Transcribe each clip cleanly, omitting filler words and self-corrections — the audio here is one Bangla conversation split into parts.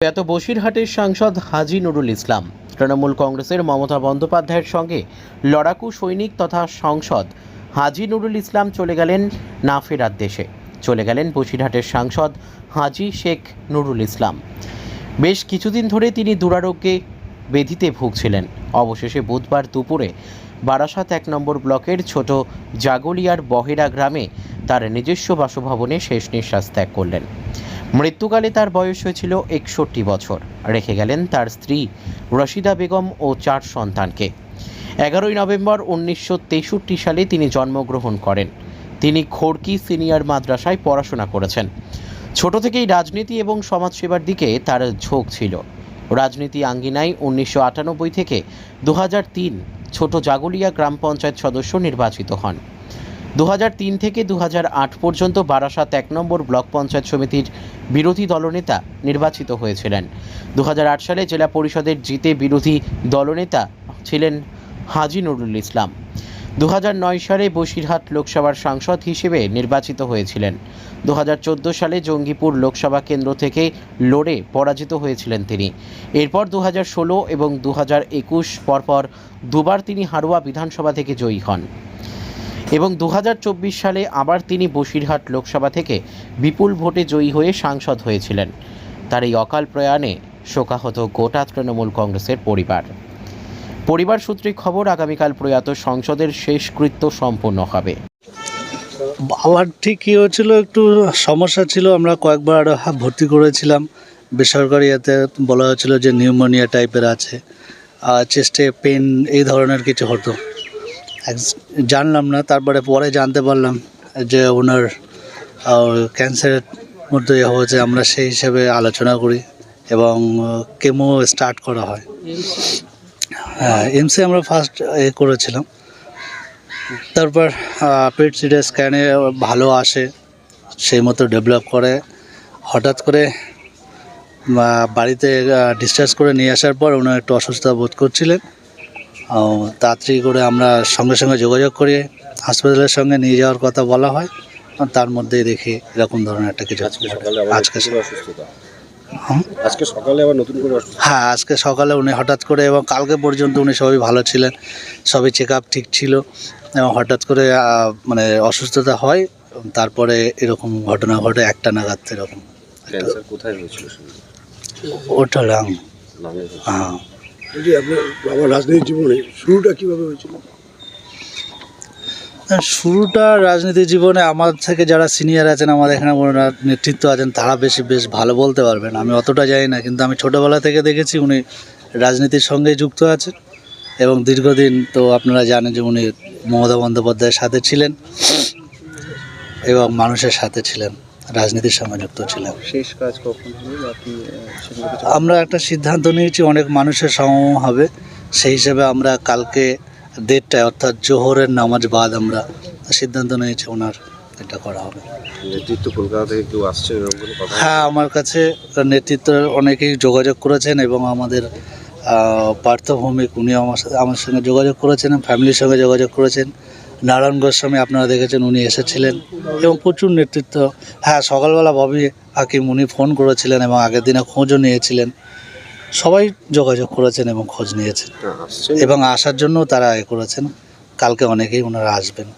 এত বসিরহাটের সাংসদ হাজী নুরুল ইসলাম তৃণমূল কংগ্রেসের মমতা বন্দ্যোপাধ্যায়ের সঙ্গে লড়াকু সৈনিক তথা সাংসদ হাজী নুরুল ইসলাম চলে গেলেন না ফেরার দেশে। চলে গেলেন বসিরহাটের সাংসদ হাজী শেখ নুরুল ইসলাম। বেশ কিছুদিন ধরে তিনি দুরারোগ্যে ব্যাধিতে ভুগছিলেন। অবশেষে বুধবার দুপুরে বারাসাত 1 নম্বর ব্লকের ছোট জাগলিয়ার বহেরা গ্রামে তার নিজস্ব বাসভবনে শেষ নিঃশ্বাস ত্যাগ করলেন। মৃত্যুকালে তার বয়স হয়েছিল 61 বছর। রেখে গেলেন তার স্ত্রী রশিদা বেগম ও 4 সন্তানকে। 11 নভেম্বর 1963 সালে তিনি জন্মগ্রহণ করেন। তিনি খড়কি সিনিয়র মাদ্রাসায় পড়াশোনা করেছেন। ছোট থেকেই রাজনীতি এবং সমাজসেবার দিকে তার ঝোঁক ছিল। রাজনীতি আঙ্গিনায় 1998 থেকে 2003 ছোট জাগলিয়া গ্রাম পঞ্চায়েত সদস্য নির্বাচিত হন। 2003 থেকে 2008 পর্যন্ত বারাসাত 1 নম্বর ব্লক পঞ্চায়েত সমিতির বিরোধী দলনেতা নির্বাচিত হয়েছিলেন। 2008 সালে জেলা পরিষদের জিতে বিরোধী দলনেতা ছিলেন হাজী নুরুল ইসলাম। 2009 সালে বসিরহাট লোকসভার সাংসদ হিসেবে নির্বাচিত হয়েছিলেন। 2014 সালে জঙ্গিপুর লোকসভা কেন্দ্র থেকে লড়ে পরাজিত হয়েছিলেন তিনি। এরপর 2016 এবং 2021 পরপর দুবার তিনি হাড়োয়া বিধানসভা থেকে জয়ী হন এবং 2024 সালে আবার তিনি বসিরহাট লোকসভা থেকে বিপুল ভোটে জয়ী হয়ে সাংসদ হয়েছিলেন। তার এই অকাল প্রয়াণে শোকাহত গোটা তৃণমূল কংগ্রেসের পরিবার সূত্রে খবর, আগামীকাল প্রয়াত সংসদের শেষকৃত্য সম্পন্ন হবে। বাবার ঠিক কী হয়েছিল, একটু সমস্যা ছিল। আমরা কয়েকবার ভর্তি করেছিলাম বেসরকারি, এতে বলা হয়েছিল যে নিউমোনিয়া টাইপের আছে, চেস্টে পেন এই ধরনের কিছু হতো। জানলাম না, তারপরে পরে জানতে পারলাম যে ওনার ক্যান্সারের মধ্যে হয়েছে। আমরা সেই হিসেবে আলোচনা করি এবং কেমো স্টার্ট করা হয়। হ্যাঁ, এমসে আমরা ফার্স্ট করেছিলাম। তারপর পেট সিটি স্ক্যানে ভালো আসে, সেই মতো ডেভেলপ করে। হঠাৎ করে বাড়িতে ডিসচার্জ করে নিয়ে আসার পর ওনার একটু অসুস্থতা বোধ করছিলেন। তাড়াতাড়ি করে আমরা সঙ্গে সঙ্গে যোগাযোগ করি, হাসপাতালের সঙ্গে নিয়ে যাওয়ার কথা বলা হয়। তার মধ্যেই দেখি এরকম ধরনের একটা কিছু। আজকে সকালে আবার নতুন করে হ্যাঁ, আজকে সকালে উনি হঠাৎ করে, এবং কালকে পর্যন্ত উনি সবই ভালো ছিলেন, সবই চেক আপ ঠিক ছিল, এবং হঠাৎ করে মানে অসুস্থতা হয়। তারপরে এরকম ঘটনা ঘটে 1টা নাগাদ। এরকম ক্যান্সার কোথায় হয়েছিল? ওটা লাং। হ্যাঁ, আপনার বাবার রাজনৈতিক জীবনে শুরুটা কীভাবে হয়েছিল? শুরুটা রাজনীতি জীবনে আমার থেকে যারা সিনিয়র আছেন, আমাদের এখানে ওনারা নেতৃত্ব আছেন, তারা বেশ ভালো বলতে পারবেন। আমি অতটা জানি না, কিন্তু আমি ছোটোবেলা থেকে দেখেছি উনি রাজনীতির সঙ্গে যুক্ত আছেন এবং দীর্ঘদিন তো আপনারা জানেন যে উনি মমতা বন্দ্যোপাধ্যায়ের সাথে ছিলেন এবং মানুষের সাথে ছিলেন, রাজনীতির সঙ্গে যুক্ত ছিলেন। শেষ কাজ কখন হলো? আমরা একটা সিদ্ধান্ত নিয়েছি, অনেক মানুষের সমাগম হবে, সেই হিসেবে আমরা কালকে 1:30টায় অর্থাৎ জোহরের নামাজ বাদ আমরা সিদ্ধান্ত নিয়েছি ওনার এটা করা হবে। নেতৃত্ব কলকাতা থেকে কেউ আসছে? হ্যাঁ, আমার কাছে নেতৃত্ব অনেকেই যোগাযোগ করেছেন এবং আমাদের পার্থ ভৌমিক উনিও আমার সঙ্গে যোগাযোগ করেছেন, ফ্যামিলির সঙ্গে যোগাযোগ করেছেন। নারায়ণ গোস্বামী আপনারা দেখেছেন, উনি এসেছিলেন এবং প্রচুর নেতৃত্ব। হ্যাঁ, সকালবেলা ববি হাকিম উনি ফোন করেছিলেন এবং আগের দিনে খোঁজও নিয়েছিলেন। সবাই যোগাযোগ করেছেন এবং খোঁজ নিয়েছেন এবং আসার জন্য তারা করেছেন। কালকে অনেকেই ওনারা আসবেন,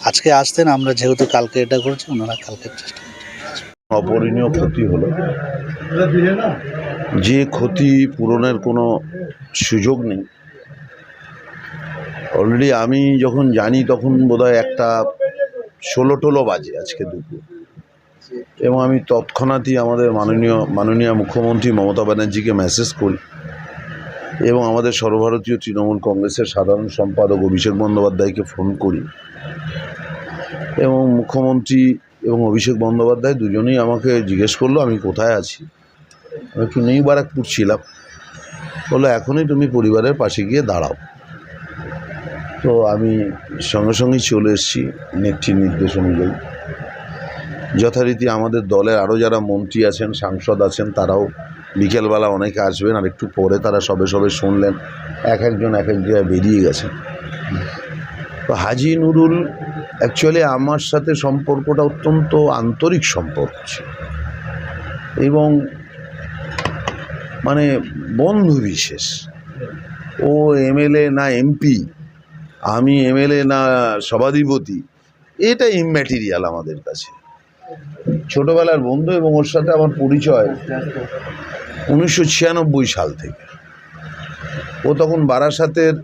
আজকে আসতেন, আমরা যেহেতু কালকে এটা করেছি, ওনারা কালকে চেষ্টা করছেন। অপূরণীয় ক্ষতি হলো, যে ক্ষতি পূরণের কোনো সুযোগ নেই। অলরেডি আমি যখন জানি তখন বোধহয় 1:16 বাজে আজকে দুপুর, এবং আমি তৎক্ষণাৎই আমাদের মাননীয় মুখ্যমন্ত্রী মমতা ব্যানার্জিকে মেসেজ করি এবং আমাদের সর্বভারতীয় তৃণমূল কংগ্রেসের সাধারণ সম্পাদক অভিষেক বন্দ্যোপাধ্যায়কে ফোন করি, এবং মুখ্যমন্ত্রী এবং অভিষেক বন্দ্যোপাধ্যায় দুজনেই আমাকে জিজ্ঞেস করলো আমি কোথায় আছি। আমি একটু নিউ বারাকপুর ছিলাম। বললো এখনই তুমি পরিবারের পাশে গিয়ে দাঁড়াও। তো আমি সঙ্গে সঙ্গেই চলে এসেছি নেত্রীর নির্দেশ অনুযায়ী। যথারীতি আমাদের দলের আরও যারা মন্ত্রী আছেন, সাংসদ আছেন, তারাও বিকেলবেলা অনেকে আসবেন, আর একটু পরে তারা সবে শুনলেন, একজন এক জায়গায় বেরিয়ে গেছেন। তো হাজী নুরুল অ্যাকচুয়ালি আমার সাথে সম্পর্কটা অত্যন্ত আন্তরিক সম্পর্ক ছিল, এবং মানে বন্ধু বিশেষ। ও এমএলএ না এমপি, আমি এমএলএ না সভাধিপতি, এটা ইম্যাটেরিয়াল আমাদের কাছে। ছোটবেলার বন্ধু, এবং ওর সাথে আমার পরিচয় 1996 সাল থেকে। ও তখন বারাসাতের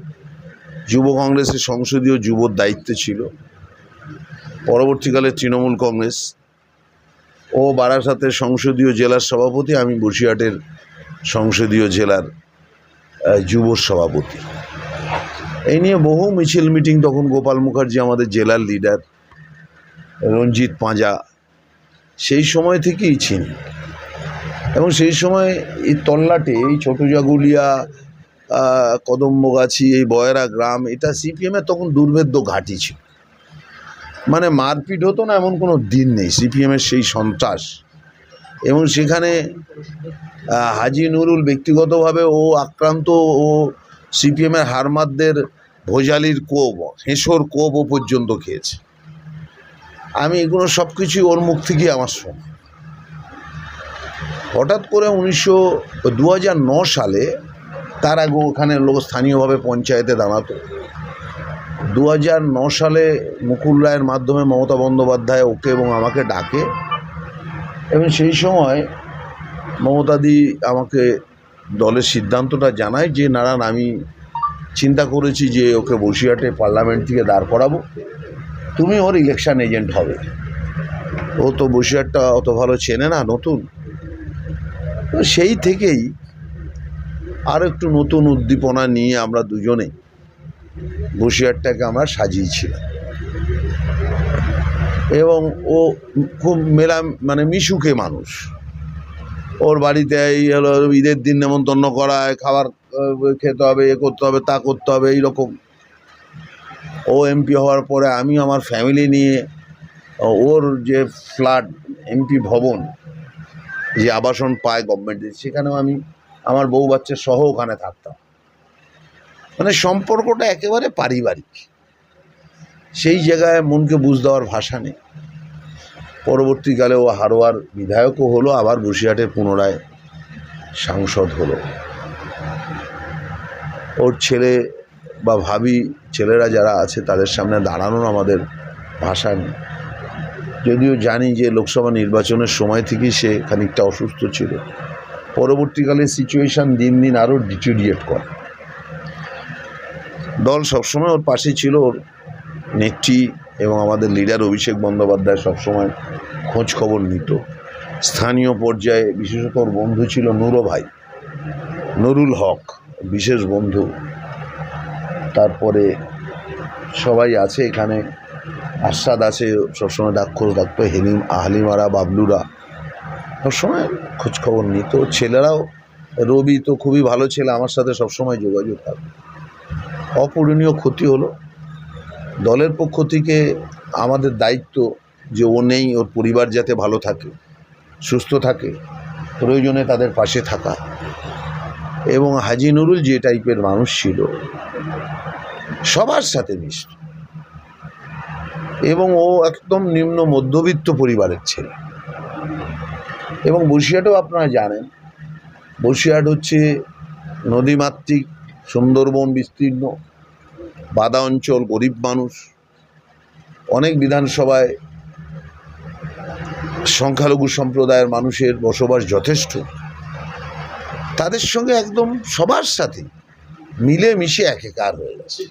যুব কংগ্রেসের সংসদীয় যুবর দায়িত্বে ছিল, পরবর্তীকালে তৃণমূল কংগ্রেস। ও বারাসাতের সংসদীয় জেলার সভাপতি, আমি বসিরহাটের সংসদীয় জেলার যুব সভাপতি। এই নিয়ে বহু মিছিল মিটিং, তখন গোপাল মুখার্জি আমাদের জেলার লিডার, রঞ্জিত পাঁজা, সেই সময় থেকেই চিনি। এবং সেই সময় এই তল্লাটে, এই ছোটো জাগুলিয়া, কদম্বগাছি, এই বয়রা গ্রাম, এটা সিপিএমের তখন দুর্ভেদ্য ঘাঁটি ছিল। মানে মারপিট হতো না এমন কোনো দিন নেই, সিপিএমের সেই সন্ত্রাস। এবং সেখানে হাজি নুরুল ব্যক্তিগতভাবে ও আক্রান্ত, ও সিপিএমের হারমাদদের ভোজালির কোপ, হেঁসোর কোপ ও পর্যন্ত খেয়েছে। আমি এগুলো সব কিছুই ওর মুখ থেকেই আমার শোনা। হঠাৎ করে 2009 সালে, তার আগে ওখানে লোক স্থানীয়ভাবে পঞ্চায়েতে দাঁড়াতো। 2009 সালে মুকুল রায়ের মাধ্যমে মমতা বন্দ্যোপাধ্যায় ওকে এবং আমাকে ডাকে, এবং সেই সময় মমতাদি আমাকে দলের সিদ্ধান্তটা জানায় যে নারায়ণ, আমি চিন্তা করেছি যে ওকে বসিরহাটে পার্লামেন্ট থেকে দাঁড় করাবো, তুমি ওর ইলেকশন এজেন্ট হবে। ও তো বসিরহাটটা অত ভালো চেনে না, নতুন। তো সেই থেকেই আরও একটু নতুন উদ্দীপনা নিয়ে আমরা দুজনে বসিরহাটটাকে আমরা সাজিয়েছিলাম। এবং ও খুব মিশুকে মানুষ। ওর বাড়িতে এই হলো ঈদের দিন নেমন্তন্ন করায়, খাবার খেতে হবে, এ করতে হবে, তা করতে হবে, এইরকম। ও এমপি হওয়ার পরে আমি আমার ফ্যামিলি নিয়ে ওর যে ফ্ল্যাট, এমপি ভবন, যে আবাসন পায় গভর্নমেন্টের, সেখানেও আমি আমার বউ বাচ্চা সহ ওখানে থাকতাম। মানে সম্পর্কটা একেবারে পারিবারিক। সেই জায়গায় মনকে বুঝ দেওয়ার ভাষা নেই। পরবর্তীকালে ও হারোয়ার বিধায়কও হলো, আবার বসিরহাটে পুনরায় সাংসদ হলো। ওর ছেলে বা ভাবি, ছেলেরা যারা আছে, তাদের সামনে দাঁড়ানোর আমাদের ভাষা নেই। যদিও জানি যে লোকসভা নির্বাচনের সময় থেকেই সে খানিকটা অসুস্থ ছিল। পরবর্তীকালে সিচুয়েশান দিন দিন আরও ডিটেরিয়েট করে। দল সবসময় ওর পাশে ছিল, ওর নেত্রী এবং আমাদের লিডার অভিষেক বন্দ্যোপাধ্যায় সবসময় খোঁজ খবর নিত। স্থানীয় পর্যায়ে বিশেষত ওর বন্ধু ছিল নুরুল হক, বিশেষ বন্ধু। তারপরে সবাই আছে এখানে, আশাদ আছে, সবসময় খোঁজ রাখতো, হালিমারা, বাবলুরা সবসময় খোঁজখবর নিত। ছেলেরাও, রবি তো খুবই ভালো ছেলে, আমার সাথে সবসময় যোগাযোগ থাকতো। অপূরণীয় ক্ষতি হলো। দলের পক্ষ থেকে আমাদের দায়িত্ব যে ও নেই, ওর পরিবার যাতে ভালো থাকে, সুস্থ থাকে, প্রয়োজনে তাদের পাশে থাকা। এবং হাজি নুরুল যে টাইপের মানুষ ছিল, সবার সাথে মিশত, এবং ও একদম নিম্ন মধ্যবিত্ত পরিবারের ছেলে। এবং বসিরহাটেও আপনারা জানেন, বসিরহাট হচ্ছে নদীমাতৃক, সুন্দরবন বিস্তীর্ণ, বাদা অঞ্চল, গরিব মানুষ। অনেক বিধানসভায় সংখ্যালঘু সম্প্রদায়ের মানুষের বসবাস যথেষ্ট। তাদের সঙ্গে একদম সবার সাথে মিলে মিশে একাকার হয়ে গেছে।